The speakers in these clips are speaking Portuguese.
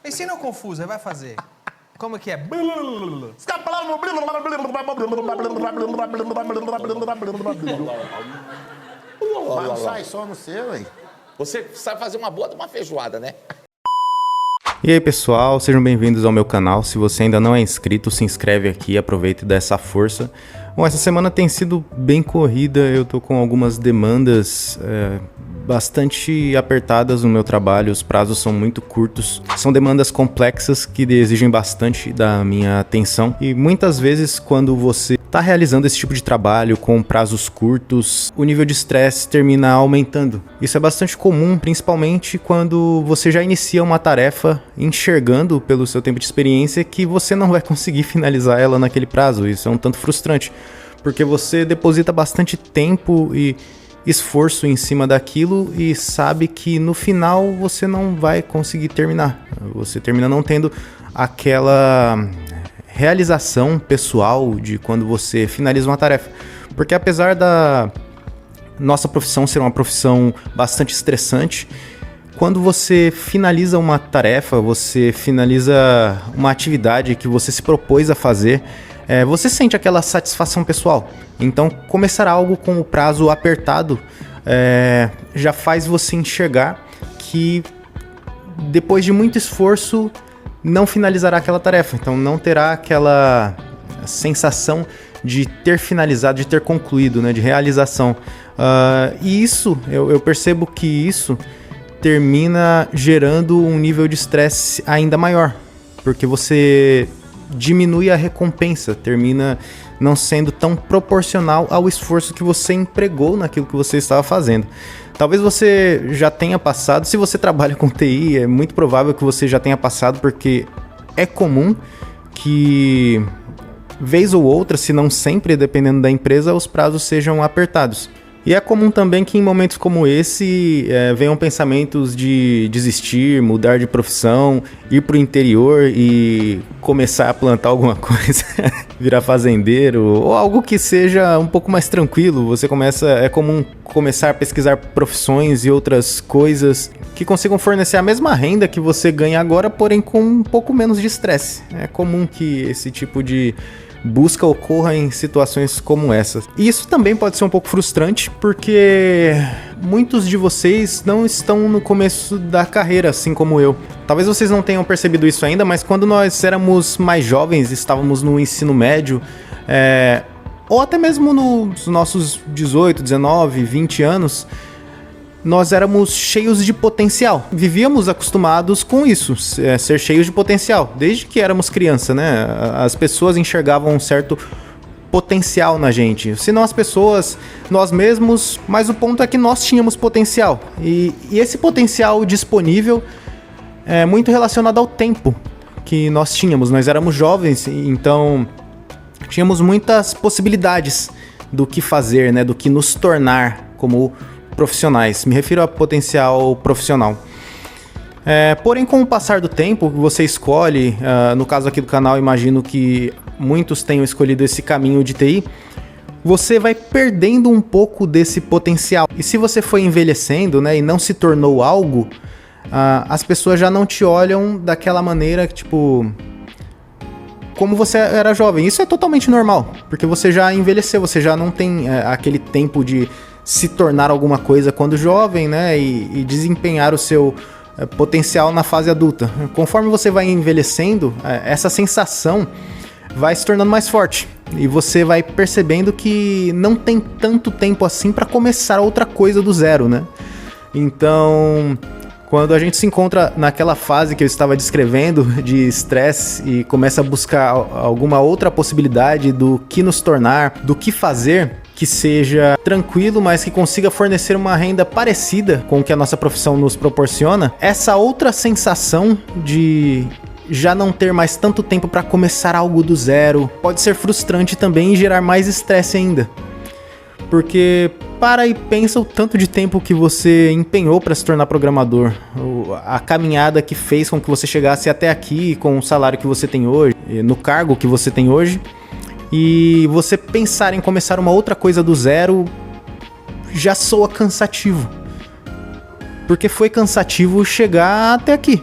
E se não confuso, aí vai fazer? Como que é? Mas não sai só no seu, hein? Você sabe fazer uma boa de uma feijoada, né? E aí pessoal, sejam bem-vindos ao meu canal. Se você ainda não é inscrito, se inscreve aqui, aproveita e dá essa força. Bom, essa semana tem sido bem corrida, eu tô com algumas demandas bastante apertadas no meu trabalho, os prazos são muito curtos, são demandas complexas que exigem bastante da minha atenção e muitas vezes quando você está realizando esse tipo de trabalho com prazos curtos, o nível de estresse termina aumentando. Isso é bastante comum, principalmente quando você já inicia uma tarefa enxergando pelo seu tempo de experiência que você não vai conseguir finalizar ela naquele prazo. Isso é um tanto frustrante, porque você deposita bastante tempo e esforço em cima daquilo e sabe que no final você não vai conseguir terminar. Você termina não tendo aquela realização pessoal de quando você finaliza uma tarefa. Porque apesar da nossa profissão ser uma profissão bastante estressante, quando você finaliza uma tarefa, você finaliza uma atividade que você se propôs a fazer, você sente aquela satisfação pessoal. Então, começar algo com o prazo apertado já faz você enxergar que depois de muito esforço não finalizará aquela tarefa. Então, não terá aquela sensação de ter finalizado, de ter concluído, né, de realização. E isso, eu percebo que isso termina gerando um nível de estresse ainda maior, porque você diminui a recompensa, termina não sendo tão proporcional ao esforço que você empregou naquilo que você estava fazendo. Talvez você já tenha passado, se você trabalha com TI, é muito provável que você já tenha passado, porque é comum que, vez ou outra, se não sempre, dependendo da empresa, os prazos sejam apertados. E é comum também que em momentos como esse venham pensamentos de desistir, mudar de profissão, ir para o interior e começar a plantar alguma coisa, virar fazendeiro ou algo que seja um pouco mais tranquilo. É comum começar a pesquisar profissões e outras coisas que consigam fornecer a mesma renda que você ganha agora, porém com um pouco menos de estresse. É comum que esse tipo de busca ocorra em situações como essas. E isso também pode ser um pouco frustrante, porque muitos de vocês não estão no começo da carreira, assim como eu. Talvez vocês não tenham percebido isso ainda, mas quando nós éramos mais jovens, estávamos no ensino médio, ou até mesmo nos nossos 18, 19, 20 anos, nós éramos cheios de potencial. Vivíamos acostumados com isso, ser cheios de potencial. Desde que éramos criança, né? As pessoas enxergavam um certo potencial na gente. Se não as pessoas, nós mesmos, mas o ponto é que nós tínhamos potencial. E esse potencial disponível é muito relacionado ao tempo que nós tínhamos. Nós éramos jovens, então tínhamos muitas possibilidades do que fazer, né? Do que nos tornar como profissionais. Me refiro a potencial profissional. Porém, com o passar do tempo, você escolhe, no caso aqui do canal, imagino que muitos tenham escolhido esse caminho de TI, você vai perdendo um pouco desse potencial. E se você foi envelhecendo, né, e não se tornou algo, as pessoas já não te olham daquela maneira, tipo, como você era jovem. Isso é totalmente normal, porque você já envelheceu, você já não tem aquele tempo de se tornar alguma coisa quando jovem, né, e desempenhar o seu potencial na fase adulta. Conforme você vai envelhecendo, essa sensação vai se tornando mais forte e você vai percebendo que não tem tanto tempo assim para começar outra coisa do zero, né? Então, quando a gente se encontra naquela fase que eu estava descrevendo de estresse e começa a buscar alguma outra possibilidade do que nos tornar, do que fazer, que seja tranquilo, mas que consiga fornecer uma renda parecida com o que a nossa profissão nos proporciona, essa outra sensação de já não ter mais tanto tempo para começar algo do zero pode ser frustrante também e gerar mais estresse ainda. Porque para e pensa o tanto de tempo que você empenhou para se tornar programador, a caminhada que fez com que você chegasse até aqui com o salário que você tem hoje, no cargo que você tem hoje. E você pensar em começar uma outra coisa do zero já soa cansativo. Porque foi cansativo chegar até aqui.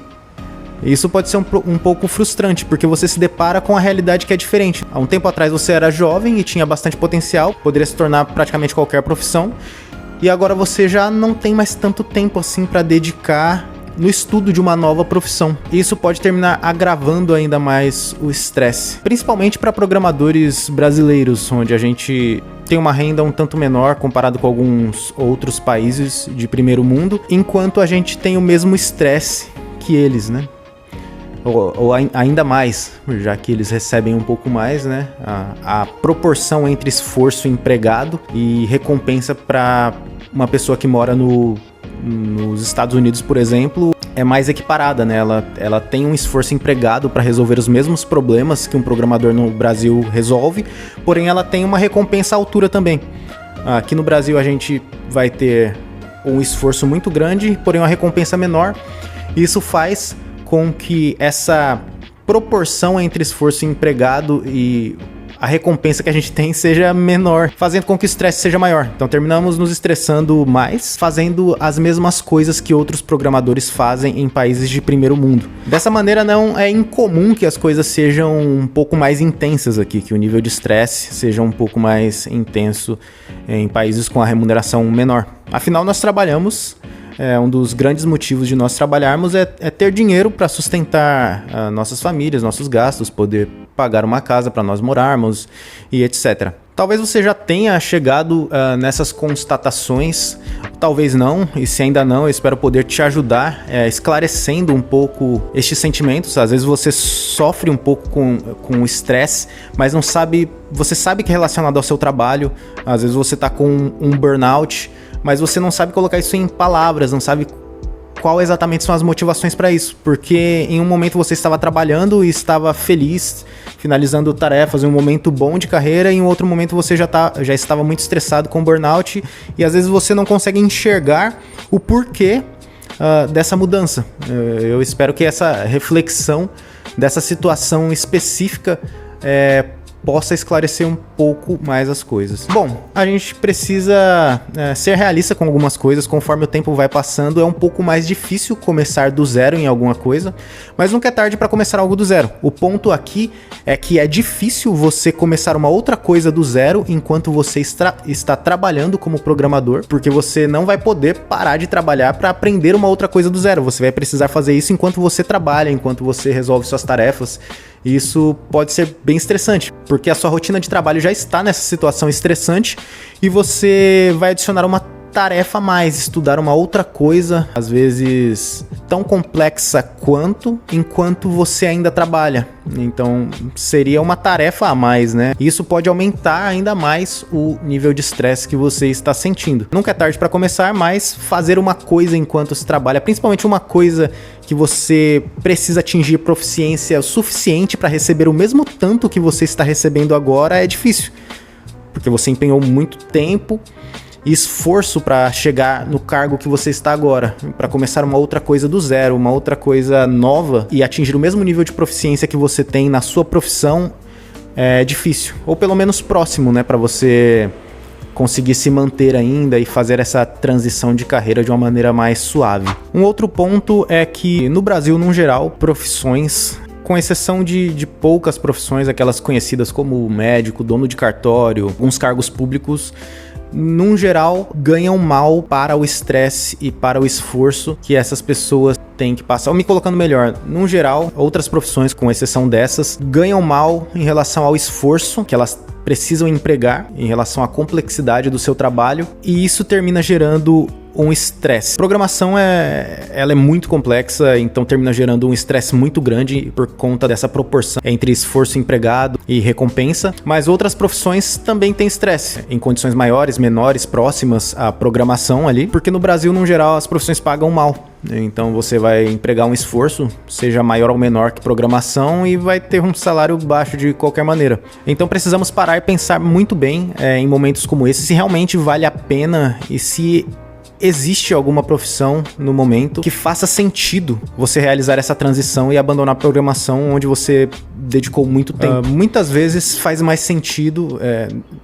Isso pode ser um pouco frustrante, porque você se depara com a realidade que é diferente. Há um tempo atrás você era jovem e tinha bastante potencial, poderia se tornar praticamente qualquer profissão, e agora você já não tem mais tanto tempo assim para dedicar no estudo de uma nova profissão. Isso pode terminar agravando ainda mais o estresse, principalmente para programadores brasileiros, onde a gente tem uma renda um tanto menor comparado com alguns outros países de primeiro mundo, enquanto a gente tem o mesmo estresse que eles, né? Ou ainda mais, já que eles recebem um pouco mais, né? A proporção entre esforço empregado e recompensa para uma pessoa que mora nos Estados Unidos, por exemplo, é mais equiparada, né? Ela tem um esforço empregado para resolver os mesmos problemas que um programador no Brasil resolve, porém ela tem uma recompensa à altura também. Aqui no Brasil a gente vai ter um esforço muito grande, porém uma recompensa menor. Isso faz com que essa proporção entre esforço empregado e a recompensa que a gente tem seja menor, fazendo com que o estresse seja maior. Então terminamos nos estressando mais, fazendo as mesmas coisas que outros programadores fazem em países de primeiro mundo. Dessa maneira não é incomum que as coisas sejam um pouco mais intensas aqui, que o nível de estresse seja um pouco mais intenso em países com a remuneração menor. Afinal, nós trabalhamos... um dos grandes motivos de nós trabalharmos é ter dinheiro para sustentar nossas famílias, nossos gastos, poder pagar uma casa para nós morarmos e etc. Talvez você já tenha chegado nessas constatações, talvez não, e se ainda não, eu espero poder te ajudar esclarecendo um pouco estes sentimentos. Às vezes você sofre um pouco com o estresse, mas não sabe, você sabe que é relacionado ao seu trabalho, às vezes você está com um burnout, mas você não sabe colocar isso em palavras, não sabe qual exatamente são as motivações para isso, porque em um momento você estava trabalhando e estava feliz, finalizando tarefas, em um momento bom de carreira, e em outro momento você já estava muito estressado com burnout, e às vezes você não consegue enxergar o porquê dessa mudança. Eu espero que essa reflexão dessa situação específica possa esclarecer um pouco mais as coisas. Bom, a gente precisa ser realista com algumas coisas. Conforme o tempo vai passando, é um pouco mais difícil começar do zero em alguma coisa, mas nunca é tarde para começar algo do zero. O ponto aqui é que é difícil você começar uma outra coisa do zero enquanto você está trabalhando como programador, porque você não vai poder parar de trabalhar para aprender uma outra coisa do zero. Você vai precisar fazer isso enquanto você trabalha, enquanto você resolve suas tarefas. Isso pode ser bem estressante, porque a sua rotina de trabalho já está nessa situação estressante e você vai adicionar uma tarefa a mais, estudar uma outra coisa, às vezes tão complexa enquanto você ainda trabalha. Então seria uma tarefa a mais, né? Isso pode aumentar ainda mais o nível de estresse que você está sentindo. Nunca é tarde para começar, mas fazer uma coisa enquanto se trabalha, principalmente uma coisa que você precisa atingir proficiência suficiente para receber o mesmo tanto que você está recebendo agora, é difícil, porque você empenhou muito tempo e esforço para chegar no cargo que você está agora, para começar uma outra coisa do zero, uma outra coisa nova e atingir o mesmo nível de proficiência que você tem na sua profissão é difícil, ou pelo menos próximo, né, para você conseguir se manter ainda e fazer essa transição de carreira de uma maneira mais suave. Um outro ponto é que no Brasil, no geral, profissões, com exceção de poucas profissões, aquelas conhecidas como médico, dono de cartório, alguns cargos públicos, num geral, ganham mal para o estresse e para o esforço que essas pessoas têm que passar. Ou me colocando melhor, num geral, outras profissões, com exceção dessas, ganham mal em relação ao esforço que elas precisam empregar, em relação à complexidade do seu trabalho, e isso termina gerando um estresse. Programação ela é muito complexa, então termina gerando um estresse muito grande por conta dessa proporção entre esforço empregado e recompensa, mas outras profissões também têm estresse, em condições maiores, menores, próximas à programação ali, porque no Brasil, no geral, as profissões pagam mal. Então você vai empregar um esforço, seja maior ou menor que programação, e vai ter um salário baixo de qualquer maneira. Então precisamos parar e pensar muito bem em momentos como esse, se realmente vale a pena e se existe alguma profissão no momento que faça sentido você realizar essa transição e abandonar a programação onde você dedicou muito tempo. Muitas vezes faz mais sentido,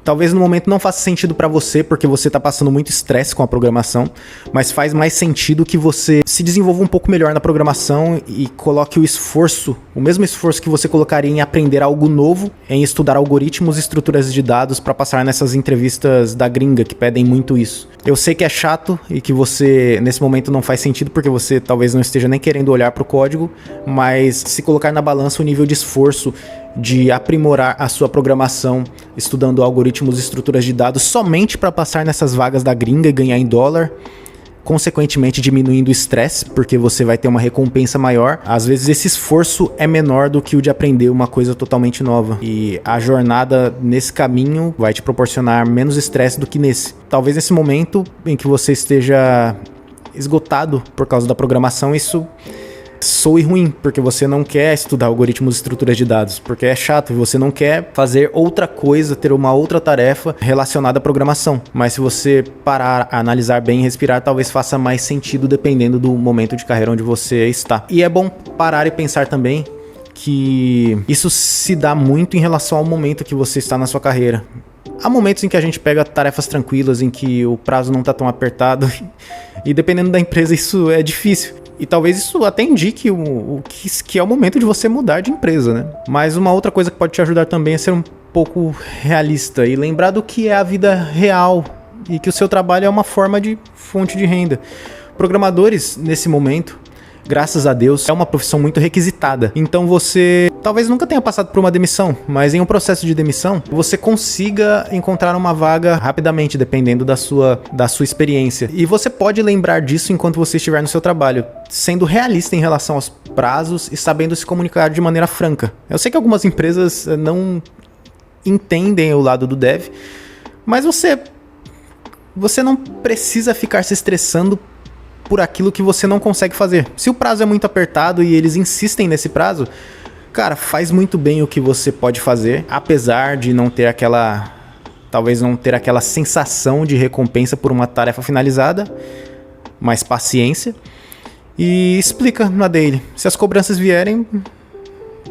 talvez no momento não faça sentido para você porque você tá passando muito estresse com a programação, mas faz mais sentido que você se desenvolva um pouco melhor na programação e coloque o mesmo esforço que você colocaria em aprender algo novo, em estudar algoritmos e estruturas de dados para passar nessas entrevistas da gringa que pedem muito isso. Eu sei que é chato e que você, nesse momento, não faz sentido porque você talvez não esteja nem querendo olhar para o código, mas se colocar na balança o nível de esforço de aprimorar a sua programação estudando algoritmos e estruturas de dados somente para passar nessas vagas da gringa e ganhar em dólar, consequentemente diminuindo o estresse, porque você vai ter uma recompensa maior. Às vezes esse esforço é menor do que o de aprender uma coisa totalmente nova. E a jornada nesse caminho vai te proporcionar menos estresse do que nesse. Talvez nesse momento em que você esteja esgotado por causa da programação, isso soe ruim, porque você não quer estudar algoritmos e estruturas de dados, porque é chato e você não quer fazer outra coisa, ter uma outra tarefa relacionada à programação. Mas se você parar, analisar bem e respirar, talvez faça mais sentido dependendo do momento de carreira onde você está. E é bom parar e pensar também que isso se dá muito em relação ao momento que você está na sua carreira. Há momentos em que a gente pega tarefas tranquilas, em que o prazo não está tão apertado e dependendo da empresa isso é difícil. E talvez isso até indique que é o momento de você mudar de empresa, né? Mas uma outra coisa que pode te ajudar também é ser um pouco realista e lembrar do que é a vida real e que o seu trabalho é uma forma de fonte de renda. Programadores, nesse momento, graças a Deus, é uma profissão muito requisitada. Então você talvez nunca tenha passado por uma demissão, mas em um processo de demissão, você consiga encontrar uma vaga rapidamente, dependendo da sua experiência. E você pode lembrar disso enquanto você estiver no seu trabalho, sendo realista em relação aos prazos e sabendo se comunicar de maneira franca. Eu sei que algumas empresas não entendem o lado do dev, mas você não precisa ficar se estressando por aquilo que você não consegue fazer. Se o prazo é muito apertado e eles insistem nesse prazo, cara, faz muito bem o que você pode fazer, apesar de não ter talvez não ter aquela sensação de recompensa por uma tarefa finalizada, mas paciência. E explica na daily. Se as cobranças vierem,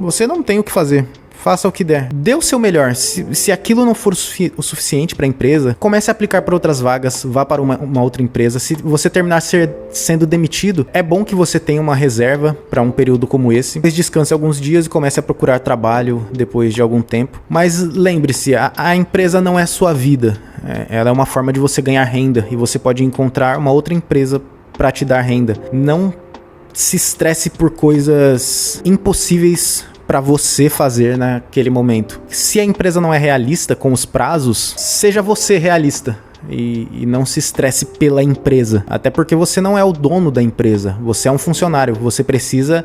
você não tem o que fazer. Faça o que der. Dê o seu melhor. Se aquilo não for o suficiente para a empresa, comece a aplicar para outras vagas, vá para uma outra empresa. Se você terminar sendo demitido, é bom que você tenha uma reserva para um período como esse. Depois descanse alguns dias e comece a procurar trabalho depois de algum tempo. Mas lembre-se, a empresa não é a sua vida. Ela é uma forma de você ganhar renda e você pode encontrar uma outra empresa para te dar renda. Não se estresse por coisas impossíveis para você fazer naquele momento. Se a empresa não é realista com os prazos, seja você realista e não se estresse pela empresa. Até porque você não é o dono da empresa, você é um funcionário, você precisa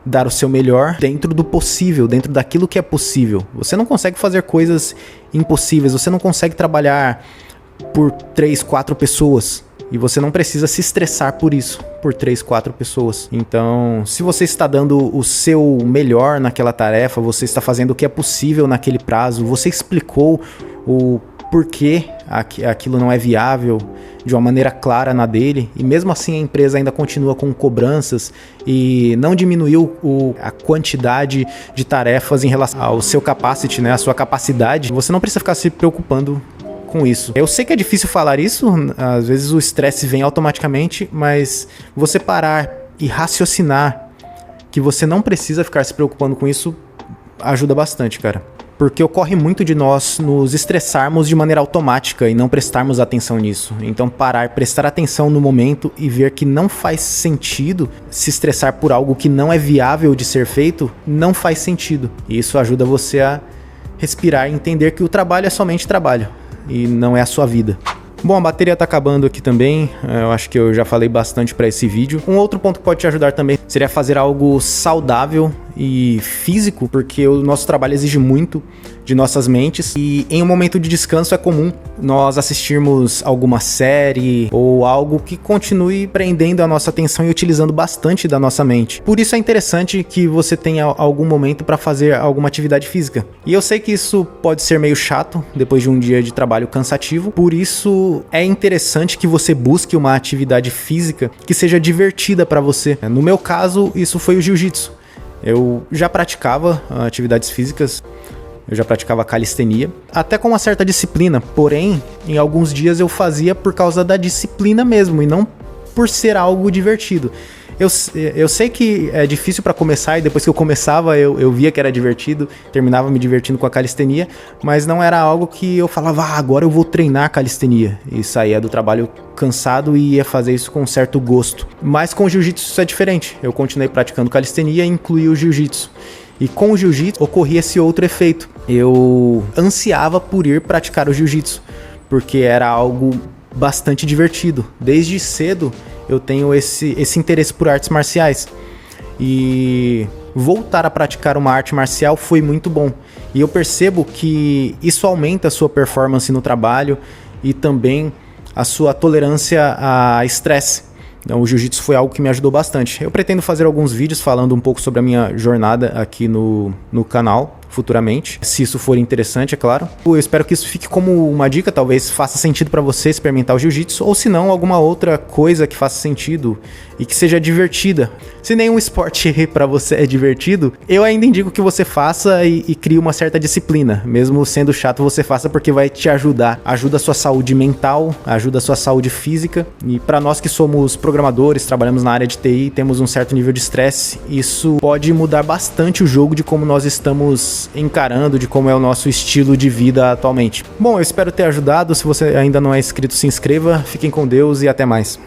dar o seu melhor dentro do possível, dentro daquilo que é possível. Você não consegue fazer coisas impossíveis, você não consegue trabalhar por 3, 4 pessoas. E você não precisa se estressar por isso, por 3, 4 pessoas. Então, se você está dando o seu melhor naquela tarefa, você está fazendo o que é possível naquele prazo, você explicou o porquê aquilo não é viável de uma maneira clara na dele, e mesmo assim a empresa ainda continua com cobranças e não diminuiu a quantidade de tarefas em relação ao seu capacity, né, a sua capacidade, você não precisa ficar se preocupando com isso. Eu sei que é difícil falar isso, às vezes o estresse vem automaticamente, mas você parar e raciocinar que você não precisa ficar se preocupando com isso ajuda bastante, cara. Porque ocorre muito de nós nos estressarmos de maneira automática e não prestarmos atenção nisso. Então parar, prestar atenção no momento e ver que não faz sentido se estressar por algo que não é viável de ser feito, não faz sentido. E isso ajuda você a respirar e entender que o trabalho é somente trabalho e não é a sua vida. Bom, a bateria tá acabando aqui também, eu acho que eu já falei bastante para esse vídeo. Um outro ponto que pode te ajudar também seria fazer algo saudável e físico, porque o nosso trabalho exige muito de nossas mentes, e em um momento de descanso é comum nós assistirmos alguma série ou algo que continue prendendo a nossa atenção e utilizando bastante da nossa mente. Por isso é interessante que você tenha algum momento para fazer alguma atividade física. E eu sei que isso pode ser meio chato depois de um dia de trabalho cansativo, por isso é interessante que você busque uma atividade física que seja divertida para você. No meu caso, isso foi o jiu-jitsu. Eu já praticava atividades físicas, eu já praticava calistenia, até com uma certa disciplina, porém, em alguns dias eu fazia por causa da disciplina mesmo, e não por ser algo divertido. Eu sei que é difícil para começar, e depois que eu começava eu via que era divertido, terminava me divertindo com a calistenia, mas não era algo que eu falava, agora eu vou treinar calistenia, e saía do trabalho cansado e ia fazer isso com um certo gosto. Mas com o jiu-jitsu isso é diferente, eu continuei praticando calistenia e incluí o jiu-jitsu. E com o jiu-jitsu ocorria esse outro efeito. Eu ansiava por ir praticar o jiu-jitsu, porque era algo bastante divertido. Desde cedo eu tenho esse interesse por artes marciais. E voltar a praticar uma arte marcial foi muito bom. E eu percebo que isso aumenta a sua performance no trabalho e também a sua tolerância a estresse. Então, o jiu-jitsu foi algo que me ajudou bastante. Eu pretendo fazer alguns vídeos falando um pouco sobre a minha jornada aqui no canal futuramente, se isso for interessante, é claro. Eu espero que isso fique como uma dica, talvez faça sentido para você experimentar o jiu-jitsu, ou se não, alguma outra coisa que faça sentido e que seja divertida. Se nenhum esporte para você é divertido, eu ainda indico que você faça e crie uma certa disciplina. Mesmo sendo chato, você faça porque vai te ajudar. Ajuda a sua saúde mental, ajuda a sua saúde física. E para nós que somos programadores, trabalhamos na área de TI, temos um certo nível de estresse, isso pode mudar bastante o jogo de como nós estamos encarando, de como é o nosso estilo de vida atualmente. Bom, eu espero ter ajudado. Se você ainda não é inscrito, se inscreva. Fiquem com Deus e até mais.